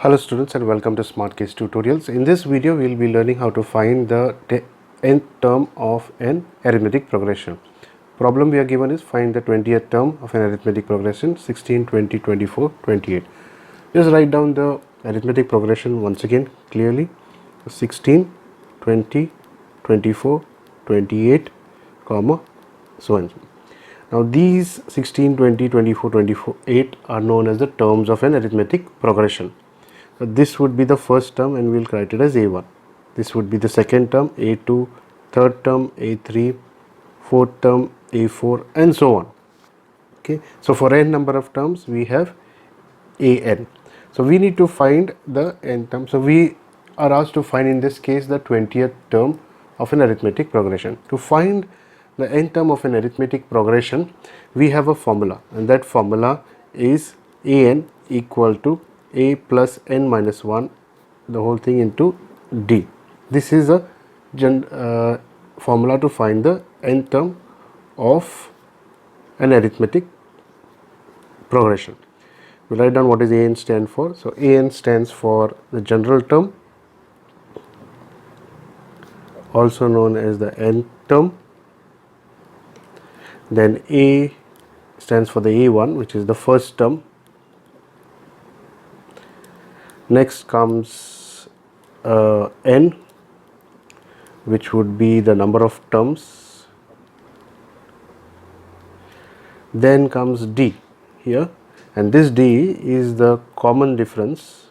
Hello students and welcome to Smartkidz tutorials. In this video we will be learning how to find the nth term of an arithmetic progression. Problem we are given is find the 20th term of an arithmetic progression 16, 20, 24, 28. Just write down the arithmetic progression once again clearly. 16, 20, 24, 28, comma, so on. Now these 16, 20, 24, 28 are known as the terms of an arithmetic progression. So this would be the first term and we will write it as A1. This would be the second term A2, third term A3, fourth term A4 and so on. Okay. So for n number of terms we have an. So we need to find the n term. So we are asked to find in this case the 20th term of an arithmetic progression. To find the n term of an arithmetic progression we have a formula, and that formula is an equal to a plus n minus 1 the whole thing into d. This is a formula to find the n term of an arithmetic progression. We write down what is an stand for. So an stands for the general term, also known as the nth term. Then a stands for the a1, which is the first term. Next comes n, which would be the number of terms. Then comes d here, and this d is the common difference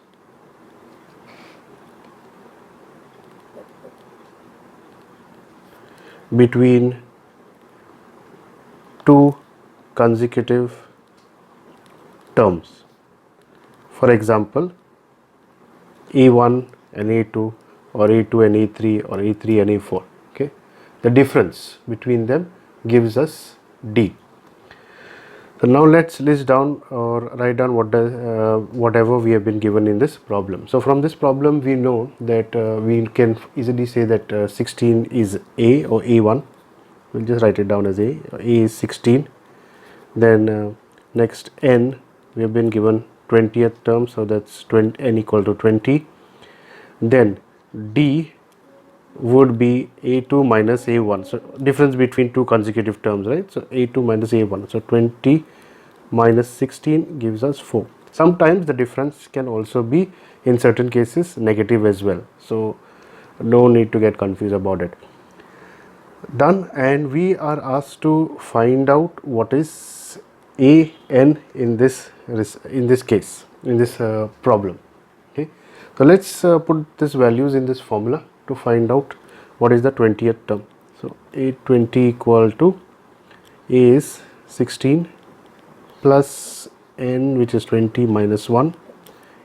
between two consecutive terms. For example, A1 and A2 or A2 and A3 or A3 and A4. Okay, the difference between them gives us D. So now let's list down or write down whatever we have been given in this problem. So from this problem we know that we can easily say that 16 is A or A1. We'll just write it down as A. A is 16. Then next n, we have been given 20th term, so that's n equal to 20. Then d would be a2 minus a1, so difference between two consecutive terms, right? So a2 minus a1, so 20 minus 16 gives us 4. Sometimes the difference can also be, in certain cases, negative as well, so no need to get confused about it. Done, and we are asked to find out what is an in this case, in this problem. Okay, so let's put these values in this formula to find out what is the 20th term. So a20 equal to a is 16 plus n, which is 20 minus 1,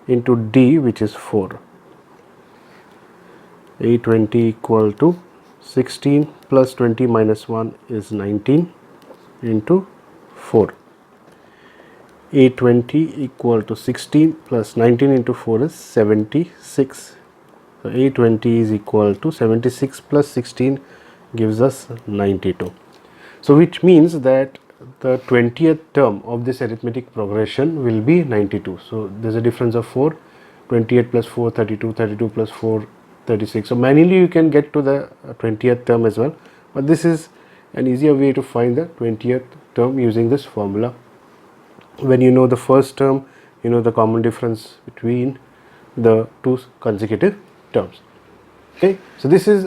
into d, which is 4. a20 equal to 16 plus 20 minus 1 is 19 into 4. A20 equal to 16 plus 19 into 4 is 76. So A20 is equal to 76 plus 16 gives us 92. So which means that the 20th term of this arithmetic progression will be 92. So there's a difference of 4. 28 plus 4, 32, 32 plus 4, 36. So manually you can get to the 20th term as well, but this is an easier way to find the 20th term using this formula. When you know the first term, you know the common difference between the two consecutive terms. Okay, so this is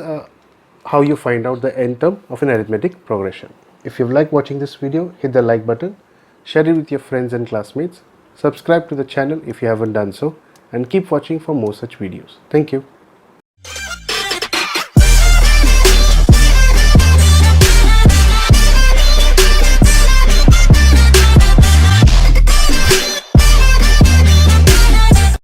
how you find out the n term of an arithmetic progression. If you've liked watching this video, hit the like button, share it with your friends and classmates, subscribe to the channel if you haven't done so, and keep watching for more such videos. Thank you.